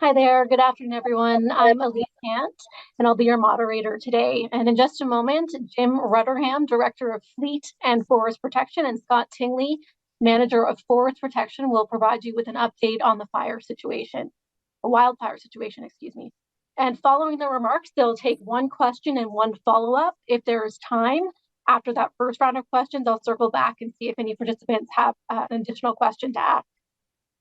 Hi there. Good afternoon, everyone. I'm Elise Hant, and I'll be your moderator today. And in just a moment, Jim Rudderham, Director of Fleet and Forest Protection, and Scott Tingley, Manager of Forest Protection, will provide you with an update on the fire situation, a wildfire situation, excuse me. And following the remarks, they'll take one question and one follow-up. If there is time, after that first round of questions, I'll circle back and see if any participants have an additional question to ask.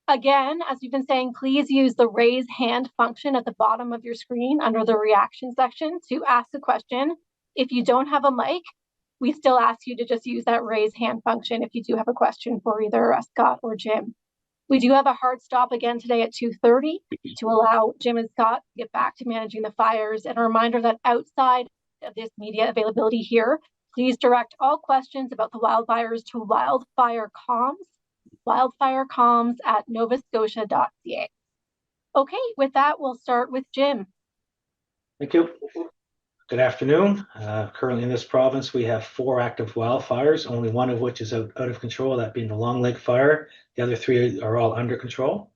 Again, as we've been saying, please use the raise hand function at the bottom of your screen under the reaction section to ask a question. If you don't have a mic, we still ask you to just use that raise hand function if you do have a question for either Scott or Jim. We do have a hard stop again today at 2:30 to allow Jim and Scott to get back to managing the fires. And a reminder that outside of this media availability here, please direct all questions about the wildfires to wildfirecomms@novascotia.ca. Okay, with that, we'll start with Jim. Thank you. Good afternoon. Currently in this province, we have 4 active wildfires, only one of which is out of control, that being the Long Lake fire. The other 3 are all under control.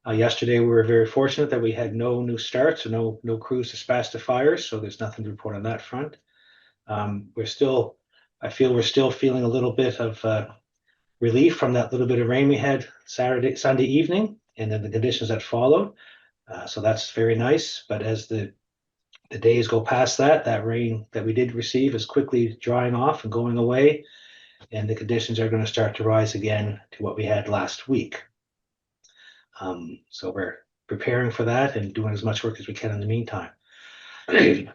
Yesterday, we were very fortunate that we had no new starts or no crews dispatched to fires, so there's nothing to report on that front. I feel we're still feeling a little bit of relief from that little bit of rain we had Sunday evening, and then the conditions that followed. So that's very nice. But as the days go past that rain that we did receive is quickly drying off and going away, and the conditions are going to start to rise again to what we had last week. So we're preparing for that and doing as much work as we can in the meantime. We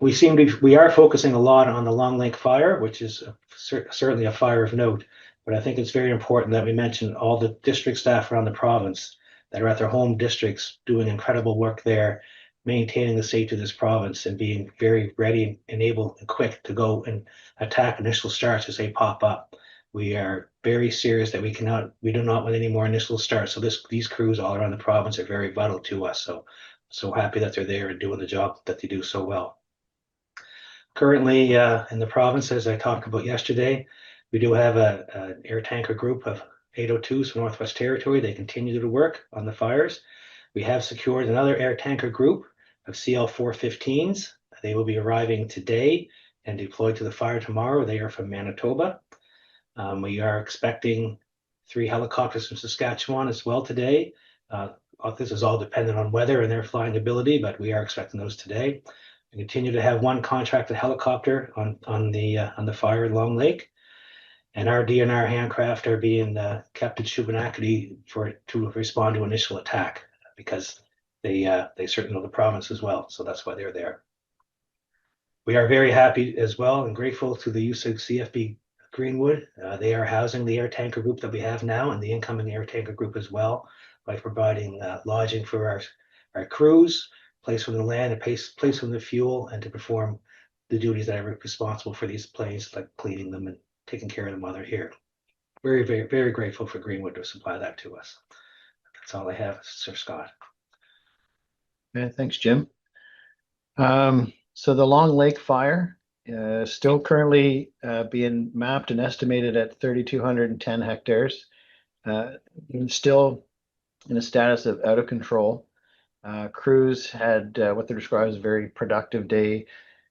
are focusing a lot on the Long Lake fire, which is certainly a fire of note. But I think it's very important that we mention all the district staff around the province that are at their home districts doing incredible work there, maintaining the safety of this province and being very ready and able and quick to go and attack initial starts as they pop up. We are very serious that we do not want any more initial starts. So these crews all around the province are very vital to us. So happy that they're there and doing the job that they do so well. Currently in the province, as I talked about yesterday, we do have an air tanker group of 802s from Northwest Territory. They continue to work on the fires. We have secured another air tanker group of CL-415s. They will be arriving today and deployed to the fire tomorrow. They are from Manitoba. We are expecting 3 helicopters from Saskatchewan as well today. This is all dependent on weather and their flying ability, but we are expecting those today. We continue to have 1 contracted helicopter on the fire in Long Lake. And our DNR handcraft are being kept at Shubenacadie to respond to initial attack, because they certainly know the province as well, so that's why they're there. We are very happy as well and grateful to the use of CFB Greenwood. They are housing the air tanker group that we have now and the incoming air tanker group as well, by providing lodging for our crews, place for the land, and place for the fuel, and to perform the duties that are responsible for these planes, like cleaning them and taking care of them while they're here. Very, very, very grateful for Greenwood to supply that to us. That's all I have, Sir Scott. Okay, thanks, Jim. So the Long Lake fire still currently being mapped and estimated at 3,210 hectares. Still in a status of out of control. Crews had what they're described as a very productive day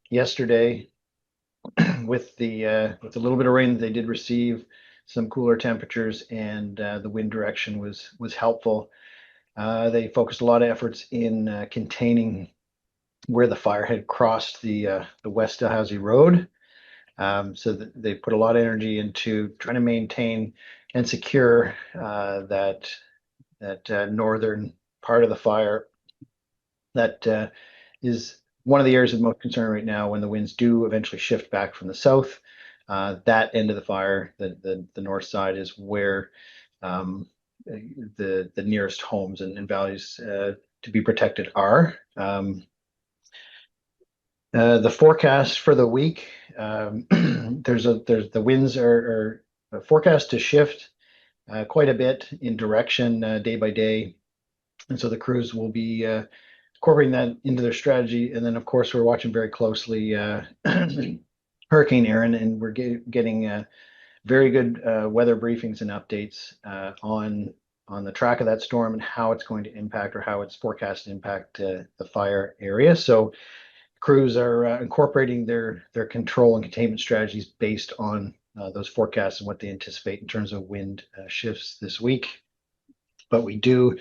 yesterday. With the little bit of rain that they did receive, some cooler temperatures, and the wind direction was helpful. They focused a lot of efforts in containing where the fire had crossed the West Dalhousie Road. So they put a lot of energy into trying to maintain and secure that northern part of the fire. That is one of the areas of most concern right now when the winds do eventually shift back from the south. That end of the fire, the north side, is where the nearest homes and values to be protected are. The forecast for the week, the winds are forecast to shift quite a bit in direction day by day, and so the crews will be incorporating that into their strategy. And then, of course, we're watching very closely Hurricane Erin, and we're getting very good weather briefings and updates on the track of that storm and how it's going to impact, or how it's forecast to impact the fire area. So crews are incorporating their control and containment strategies based on those forecasts and what they anticipate in terms of wind shifts this week. But we do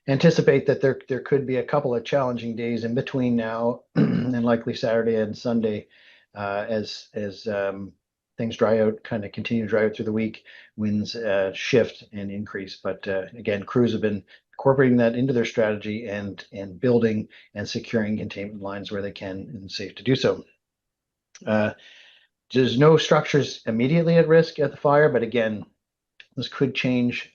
anticipate that there could be a couple of challenging days in between now and likely Saturday and Sunday as things dry out, kind of continue to dry out through the week, winds shift and increase. But again, crews have been incorporating that into their strategy and building and securing containment lines where they can and safe to do so. There's no structures immediately at risk at the fire, but again, this could change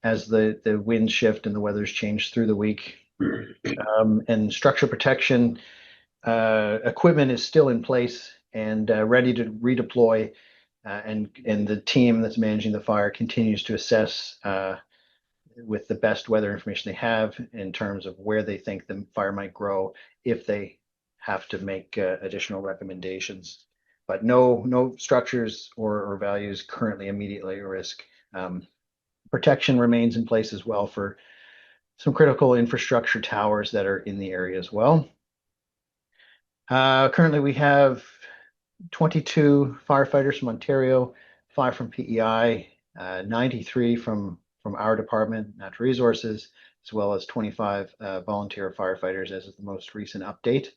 as the winds shift and the weather's change through the week. And structure protection equipment is still in place and ready to redeploy. And the team that's managing the fire continues to assess with the best weather information they have in terms of where they think the fire might grow if they have to make additional recommendations. But no structures or values currently immediately at risk. Protection remains in place as well for some critical infrastructure towers that are in the area as well. Currently, we have 22 firefighters from Ontario, 5 from PEI, 93 from our department, Natural Resources, as well as 25 volunteer firefighters as of the most recent update.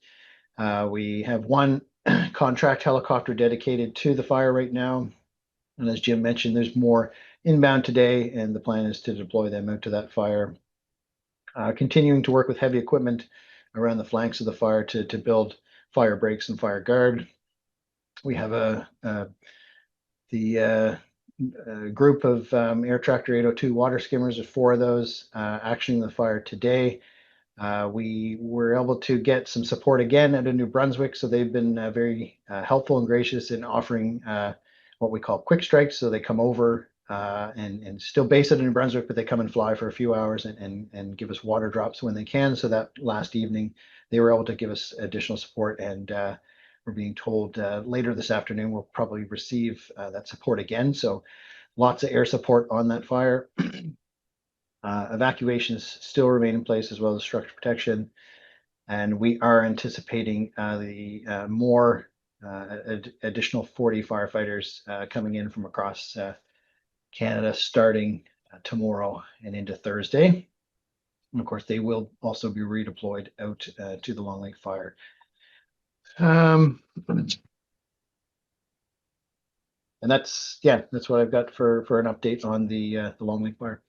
We have 1 contract helicopter dedicated to the fire right now. And as Jim mentioned, there's more inbound today, and the plan is to deploy them out to that fire. Continuing to work with heavy equipment around the flanks of the fire to build fire breaks and fire guard. We have the group of Air Tractor 802 water skimmers, there's 4 of those actioning the fire today. We were able to get some support again out of New Brunswick, so they've been very helpful and gracious in offering what we call quick strikes. So they come over and still base it in New Brunswick, but they come and fly for a few hours and give us water drops when they can. So that last evening, they were able to give us additional support, and we're being told later this afternoon we'll probably receive that support again. So lots of air support on that fire. Evacuations still remain in place, as well as structure protection. And we are anticipating the more additional 40 firefighters coming in from across Canada starting tomorrow and into Thursday. And of course, they will also be redeployed out to the Long Lake fire. And that's what I've got for an update on the Long Lake fire.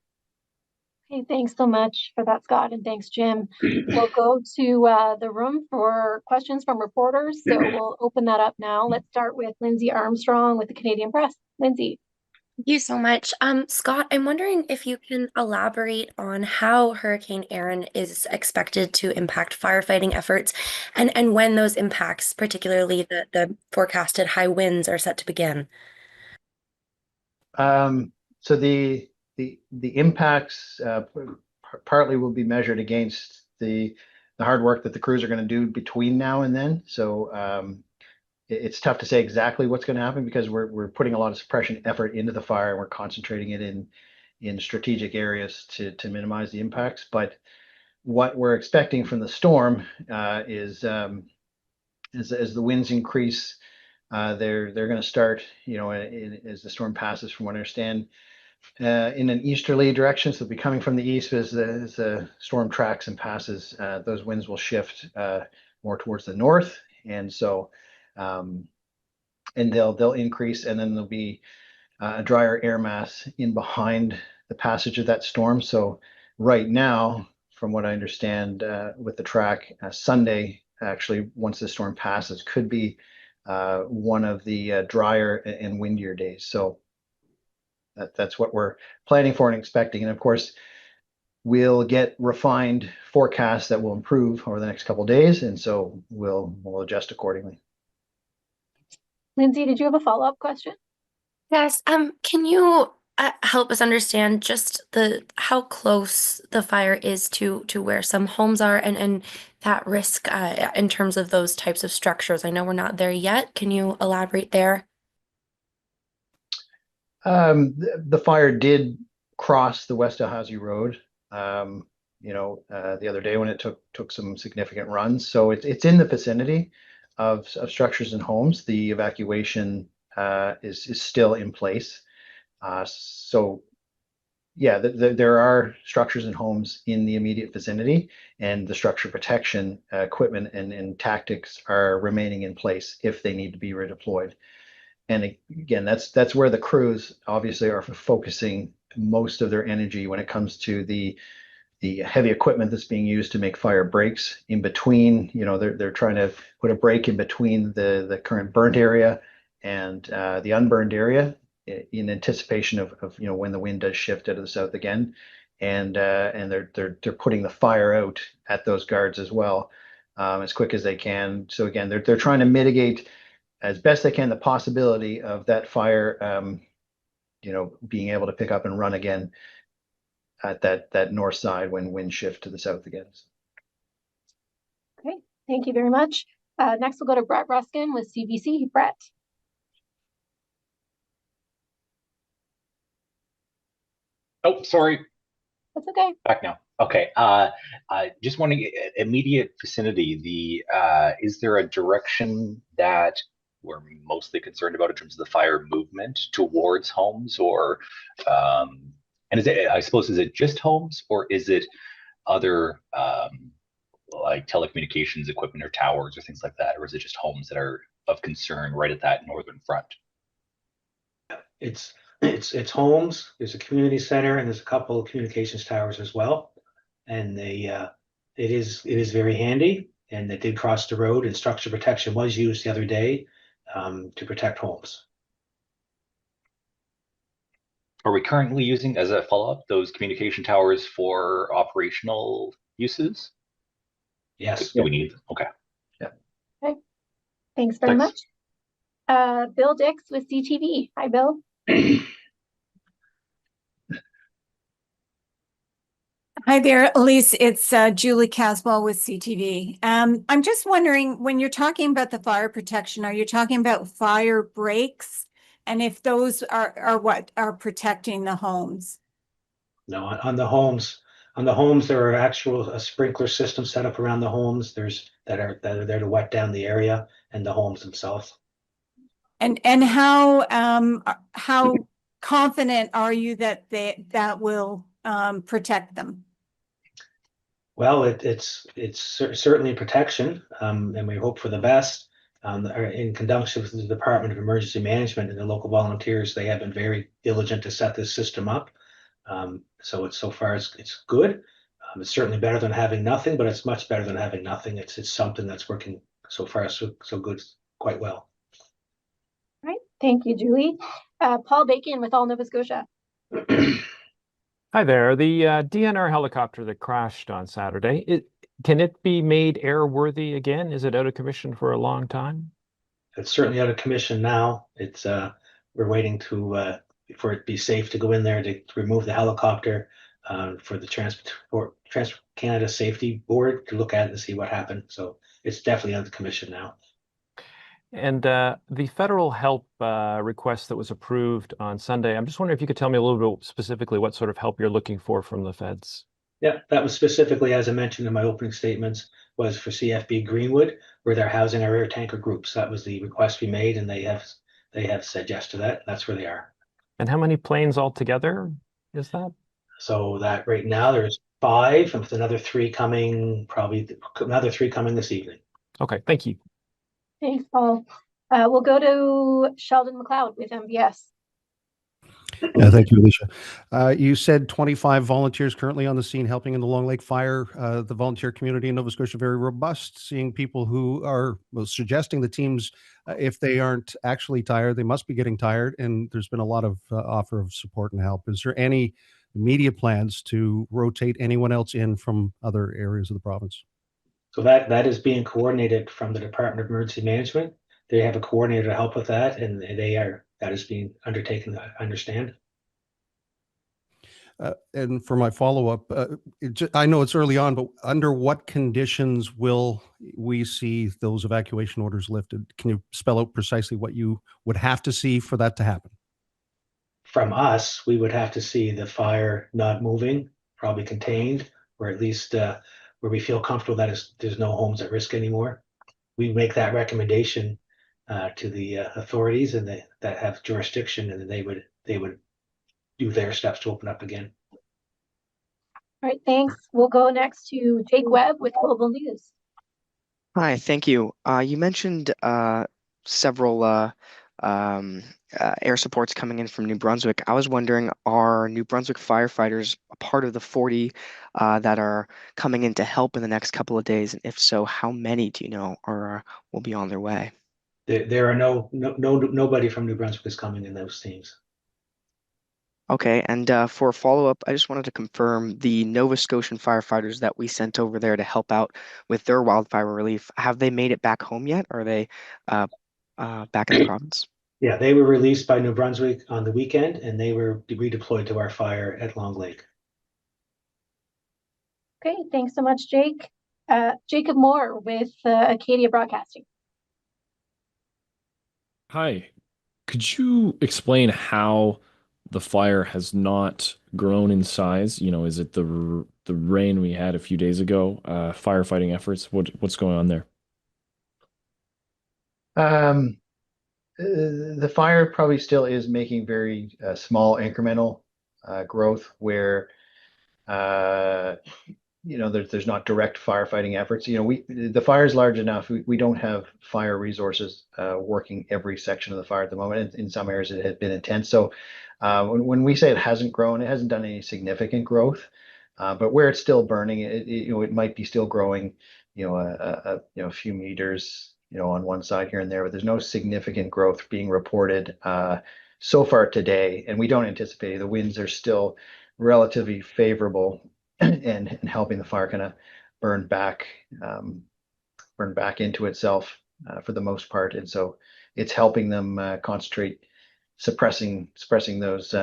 Okay, thanks so much for that, Scott, and thanks, Jim. We'll go to the room for questions from reporters. So we'll open that up now. Let's start with Lindsay Armstrong with the Canadian Press. Lindsay. Thank you so much. Scott, I'm wondering if you can elaborate on how Hurricane Erin is expected to impact firefighting efforts and when those impacts, particularly the forecasted high winds, are set to begin. So the impacts partly will be measured against the hard work that the crews are going to do between now and then. So it's tough to say exactly what's going to happen, because we're putting a lot of suppression effort into the fire, and we're concentrating it in strategic areas to minimize the impacts. But what we're expecting from the storm is as the winds increase, they're going to start, as the storm passes, from what I understand, in an easterly direction. So they'll be coming from the east. As the storm tracks and passes, those winds will shift more towards the north, and so and they'll increase, and then there'll be a drier air mass in behind the passage of that storm. So right now, from what I understand with the track, Sunday, actually, once the storm passes, could be one of the drier and windier days. So that's what we're planning for and expecting. And of course, we'll get refined forecasts that will improve over the next couple of days, and so we'll adjust accordingly. Lindsay, did you have a follow-up question? Yes. Can you help us understand just how close the fire is to where some homes are and that risk in terms of those types of structures? I know we're not there yet. Can you elaborate there? The fire did crossed the West Ahasi Road, the other day when it took some significant runs. So it's in the vicinity of structures and homes. The evacuation is still in place. So yeah, there are structures and homes in the immediate vicinity, and the structure protection equipment and tactics are remaining in place if they need to be redeployed. And again, that's where the crews obviously are focusing most of their energy when it comes to the heavy equipment that's being used to make fire breaks in between. They're trying to put a break in between the current burnt area and the unburned area in anticipation of when the wind does shift out of the south again, and they're putting the fire out at those guards as well, as quick as they can. So again, they're trying to mitigate as best they can the possibility of that fire being able to pick up and run again at that north side when wind shift to the south again. Okay, thank you very much. Next, we'll go to Brett Ruskin with CBC. Brett. Oh, sorry. That's okay. Back now. Okay. Just wondering, immediate vicinity, is there a direction that we're mostly concerned about in terms of the fire movement towards homes, or and is it just homes, or is it other like telecommunications equipment or towers or things like that, or is it just homes that are of concern right at that northern front? It's homes. There's a community center, and there's a couple of communications towers as well. And it is very handy. And they did cross the road, and structure protection was used the other day to protect homes. Are we currently using, as a follow-up, those communication towers for operational uses? Yes. Do we need them? Okay. Yeah. Okay. Thanks very much. Bill Dix with CTV. Hi, Bill. Hi there, Elise. It's Julie Caswell with CTV. I'm just wondering, when you're talking about the fire protection, are you talking about fire breaks? And if those are what are protecting the homes? No, on the homes, there are a sprinkler system set up around the homes. That are there to wet down the area and the homes themselves. And how confident are you that that will protect them? Well, it's certainly protection, and we hope for the best. In conjunction with the Department of Emergency Management and the local volunteers, they have been very diligent to set this system up. So so far it's good. It's certainly better than having nothing, but it's much better than having nothing. It's something that's working so far so good, quite well. All right, thank you, Julie. Paul Bacon with All Nova Scotia. Hi there. The DNR helicopter that crashed on Saturday, can it be made airworthy again? Is it out of commission for a long time? It's certainly out of commission now. It's we're waiting for it to be safe to go in there to remove the helicopter for the Transport Canada Safety Board to look at it and see what happened. So it's definitely out of commission now. And the federal help request that was approved on Sunday, I'm just wondering if you could tell me a little bit specifically what sort of help you're looking for from the feds. Yeah, that was specifically, as I mentioned in my opening statements, was for CFB Greenwood, where they're housing our air tanker groups. That was the request we made, and they have said yes to that. That's where they are. And how many planes altogether is that? So that right now there's 5, and with another 3 coming, probably another 3 coming this evening. Okay, thank you. Thanks, Paul. We'll go to Sheldon McLeod with MBS. Yeah, thank you, Alicia. You said 25 volunteers currently on the scene helping in the Long Lake fire. The volunteer community in Nova Scotia very robust, seeing people who are suggesting the teams, if they aren't actually tired, they must be getting tired. And there's been a lot of offer of support and help. Is there any immediate plans to rotate anyone else in from other areas of the province? So that is being coordinated from the Department of Emergency Management. They have a coordinator to help with that, and that is being undertaken, I understand. And for my follow-up, I know it's early on, but under what conditions will we see those evacuation orders lifted? Can you spell out precisely what you would have to see for that to happen? from us, we would have to see the fire not moving, probably contained, or at least where we feel comfortable that there's no homes at risk anymore. We make that recommendation to the authorities and that have jurisdiction, and then they would do their steps to open up again. All right, thanks. We'll go next to Jake Webb with Global News. Hi, thank you. You mentioned several air supports coming in from New Brunswick. I was wondering, are New Brunswick firefighters a part of the 40 that are coming in to help in the next couple of days? And if so, how many do you know will be on their way? There are nobody from New Brunswick is coming in those teams. Okay, and for a follow-up, I just wanted to confirm the Nova Scotian firefighters that we sent over there to help out with their wildfire relief, have they made it back home yet? Or are they back in the province? Yeah, they were released by New Brunswick on the weekend, and they were redeployed to our fire at Long Lake. Okay, thanks so much, Jake. Jacob Moore with Acadia Broadcasting. Hi, could you explain how the fire has not grown in size? You know, is it the rain we had a few days ago? Firefighting efforts. What's going on there? The fire probably still is making very small incremental growth where there's not direct firefighting efforts. The fire is large enough. We don't have fire resources working every section of the fire at the moment. In some areas, it has been intense. So when we say it hasn't grown, it hasn't done any significant growth. But where it's still burning, it might be still growing, a few meters, on one side here and there. But there's no significant growth being reported so far today, and we don't anticipate. The winds are still relatively favorable and helping the fire kind of burn back into itself for the most part. And so it's helping them concentrate, suppressing those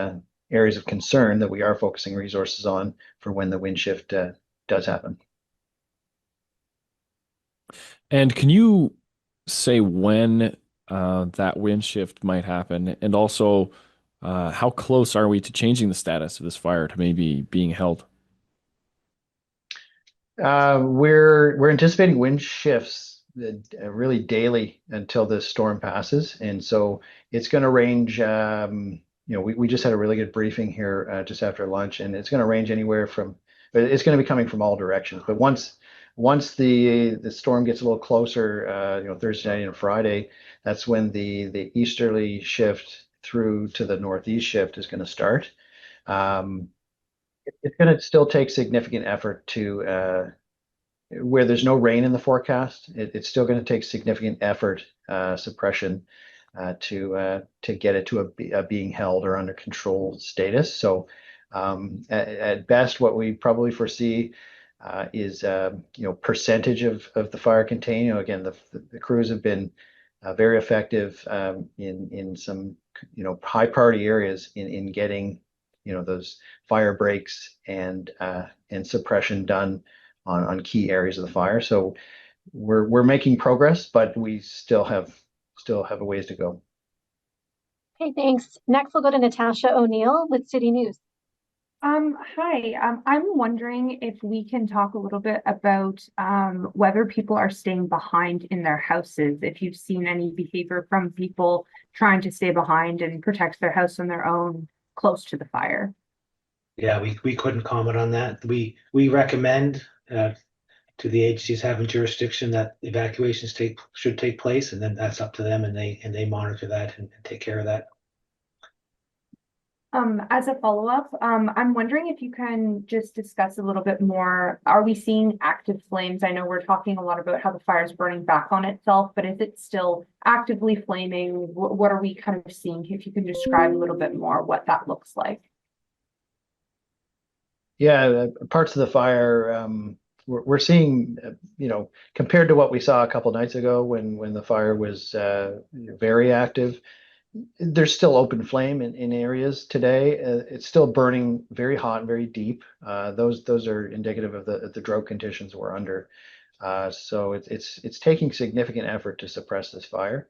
areas of concern that we are focusing resources on for when the wind shift does happen. And can you say when that wind shift might happen? And also, how close are we to changing the status of this fire to maybe being held? We're anticipating wind shifts really daily until this storm passes, and so it's going to range. We just had a really good briefing here just after lunch, and it's going to range anywhere from. But it's going to be coming from all directions. But once the storm gets a little closer, Thursday night and Friday, that's when the easterly shift through to the northeast shift is going to start. It's going to still take significant effort to where there's no rain in the forecast. It's still going to take significant effort, suppression, to get it to a being held or under control status. So at best, what we probably foresee is percentage of the fire contained. Again, the crews have been very effective in some high priority areas in getting those fire breaks and suppression done on key areas of the fire. So we're making progress, but we still have a ways to go. Okay, thanks. Next, we'll go to Natasha O'Neill with City News. Hi, I'm wondering if we can talk a little bit about whether people are staying behind in their houses, if you've seen any behavior from people trying to stay behind and protect their house on their own close to the fire. Yeah, we couldn't comment on that. We recommend to the agencies having jurisdiction that evacuations should take place, and then that's up to them, and they monitor that and take care of that. As a follow-up, I'm wondering if you can just discuss a little bit more. Are we seeing active flames? I know we're talking a lot about how the fire is burning back on itself, but is it still actively flaming? What are we kind of seeing? If you can describe a little bit more what that looks like. Yeah, parts of the fire we're seeing, compared to what we saw a couple nights ago when the fire was very active. There's still open flame in areas today. It's still burning very hot and very deep. Those are indicative of the drought conditions we're under. So it's taking significant effort to suppress this fire.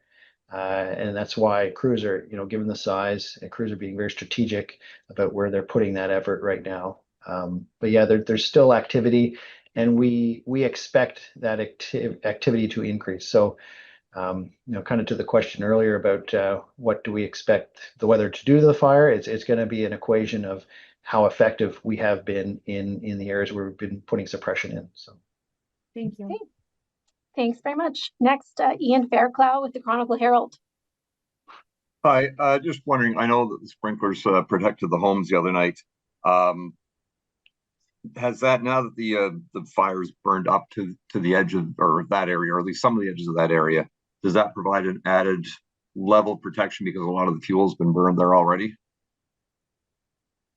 And that's why crews are, given the size, and crews are being very strategic about where they're putting that effort right now. But yeah, there's still activity, and we expect that activity to increase. So, kind of to the question earlier about what do we expect the weather to do to the fire, it's going to be an equation of how effective we have been in the areas where we've been putting suppression in. So, Thank you. Okay. Thanks very much. Next, Ian Fairclough with the Chronicle Herald. Hi, just wondering, I know that the sprinklers protected the homes the other night. Has that, now that the fires burned up to the edge of, or that area, or at least some of the edges of that area, does that provide an added level of protection because a lot of the fuel's been burned there already?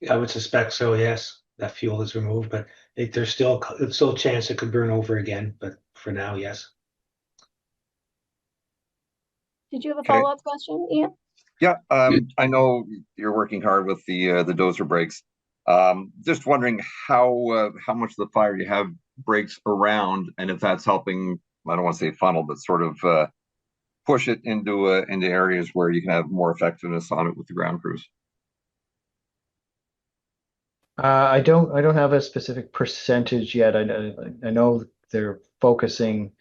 I would suspect so, yes. That fuel is removed, but there's still a chance it could burn over again. But for now, yes. Did you have a Okay. follow-up question, Ian? Yeah, I know you're working hard with the dozer brakes. Just wondering how much of the fire you have brakes around, and if that's helping. I don't want to say funnel, but sort of push it into areas where you can have more effectiveness on it with the ground crews. I don't have a specific percentage yet. I know they're focusing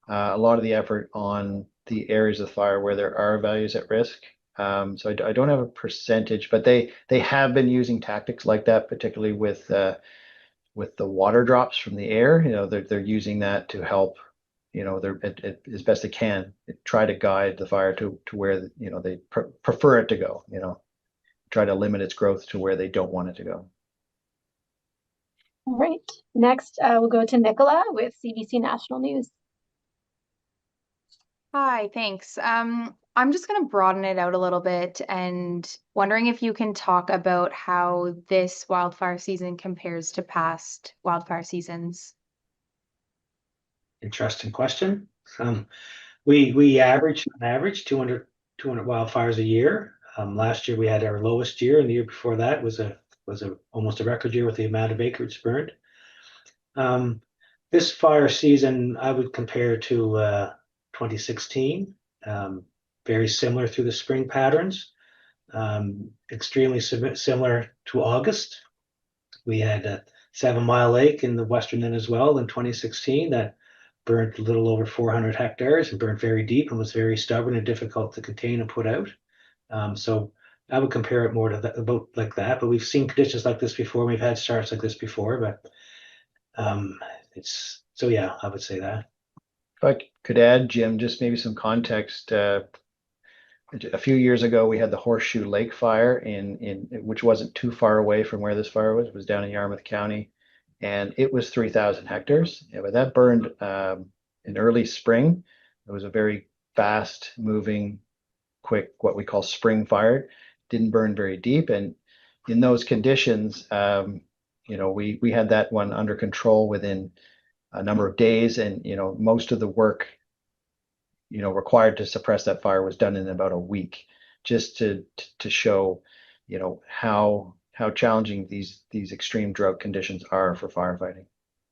a lot of the effort on the areas of the fire where there are values at risk. So I don't have a percentage, but they have been using tactics like that, particularly with the water drops from the air. They're using that to help, as best they can, try to guide the fire to where they prefer it to go. Try to limit its growth to where they don't want it to go. All right. Next, we'll go to Nicola with CBC National News. Hi, thanks. I'm just going to broaden it out a little bit and wondering if you can talk about how this wildfire season compares to past wildfire seasons. Interesting question. We average 200 wildfires a year. Last year we had our lowest year, and the year before that was almost a record year with the amount of acreage burned. This fire season I would compare to 2016. Very similar through the spring patterns. Extremely similar to August. We had a 7 Mile Lake in the western end as well in 2016 that burned a little over 400 hectares and burned very deep and was very stubborn and difficult to contain and put out. So I would compare it more to that, about like that. But we've seen conditions like this before. We've had starts like this before, but yeah, I would say that. If I could add, Jim, just maybe some context. A few years ago, we had the Horseshoe Lake fire which wasn't too far away from where this fire was. It was down in Yarmouth County, and it was 3,000 hectares. Yeah, but that burned in early spring. It was a very fast-moving, quick, what we call spring fire. Didn't burn very deep, and in those conditions, we had that one under control within a number of days, and most of the work required to suppress that fire was done in about a week, just to show how challenging these extreme drought conditions are for firefighting.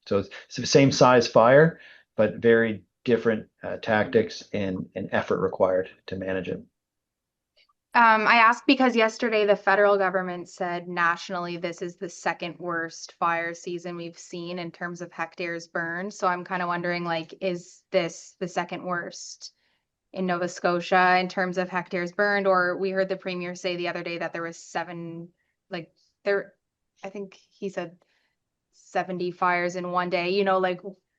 So it's the same size fire, but very different tactics and effort required to manage it. I asked because yesterday the federal government said nationally this is the second worst fire season we've seen in terms of hectares burned. So I'm kind of wondering, is this the second worst in Nova Scotia in terms of hectares burned? Or we heard the premier say the other day that there was I think he said 70 fires in one day.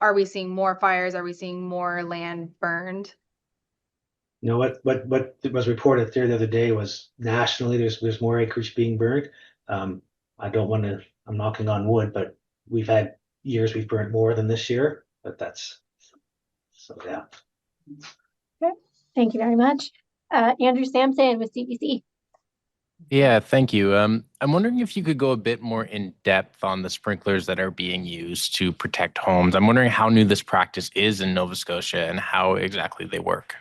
Are we seeing more fires? Are we seeing more land burned? What was reported there the other day was nationally there's more acreage being burned. I'm knocking on wood, but we've had years we've burnt more than this year, but yeah. Okay, thank you very much. Andrew Sampson with CBC. Yeah, thank you. I'm wondering if you could go a bit more in depth on the sprinklers that are being used to protect homes. I'm wondering how new this practice is in Nova Scotia and how exactly they work.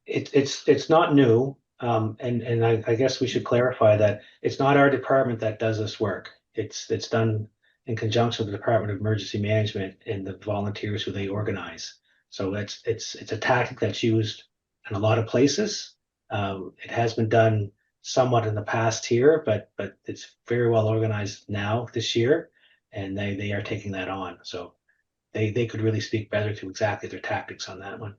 It's not new, and I guess we should clarify that it's not our department that does this work. It's done in conjunction with the Department of Emergency Management and the volunteers who they organize. So it's a tactic that's used in a lot of places. It has been done somewhat in the past here, but it's very well organized now this year, and they are taking that on. So they could really speak better to exactly their tactics on that one.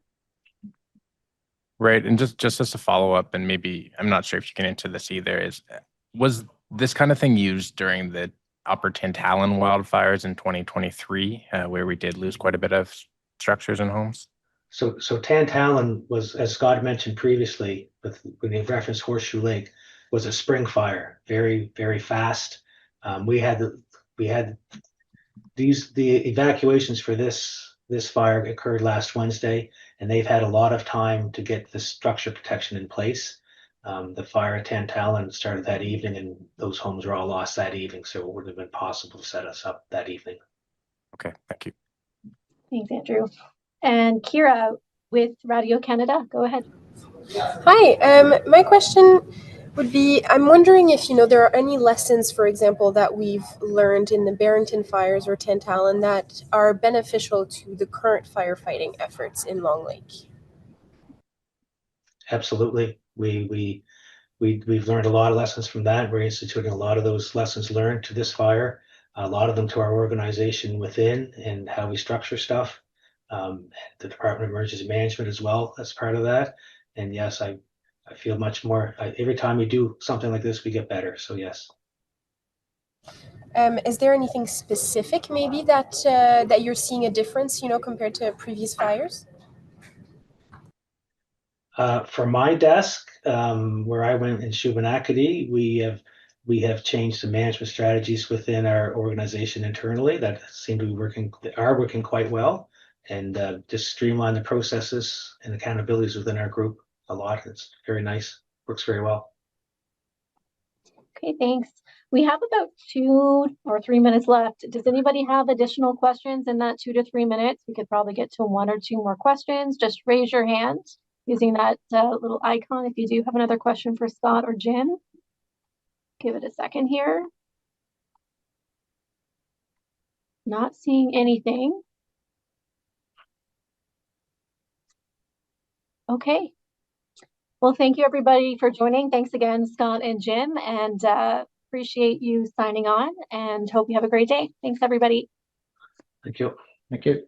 Right. And just as a follow up, and maybe I'm not sure if you can answer this either, was this kind of thing used during the Upper Tantallon wildfires in 2023, where we did lose quite a bit of structures and homes? So Tantallon was, as Scott mentioned previously, when they referenced Horseshoe Lake, was a spring fire, very, very fast. We had the evacuations for this fire occurred last Wednesday, and they've had a lot of time to get the structure protection in place. The fire at Tantallon started that evening, and those homes were all lost that evening, so it wouldn't have been possible to set us up that evening. Okay, thank you. Thanks, Andrew. And Kira with Radio Canada, go ahead. Hi, my question would be, I'm wondering if, there are any lessons, for example, that we've learned in the Barrington fires or Tantallon that are beneficial to the current firefighting efforts in Long Lake. Absolutely. We've learned a lot of lessons from that. We're instituting a lot of those lessons learned to this fire, a lot of them to our organization within and how we structure stuff. The Department of Emergency Management as well as part of that. And yes, I feel much more, every time we do something like this, we get better. So yes. Is there anything specific maybe that you're seeing a difference, compared to previous fires? For my desk, where I went in Shubenacadie, we have changed some management strategies within our organization internally that seem to be working quite well, and just streamline the processes and accountabilities within our group a lot. It's very nice, works very well. Okay, thanks. We have about 2 or 3 minutes left. Does anybody have additional questions in that 2 to 3 minutes? We could probably get to 1 or 2 more questions. Just raise your hand using that little icon if you do have another question for Scott or Jim. Give it a second here. Not seeing anything. Okay. Well, thank you everybody for joining. Thanks again, Scott and Jim, and appreciate you signing on and hope you have a great day. Thanks, everybody. Thank you. Thank you.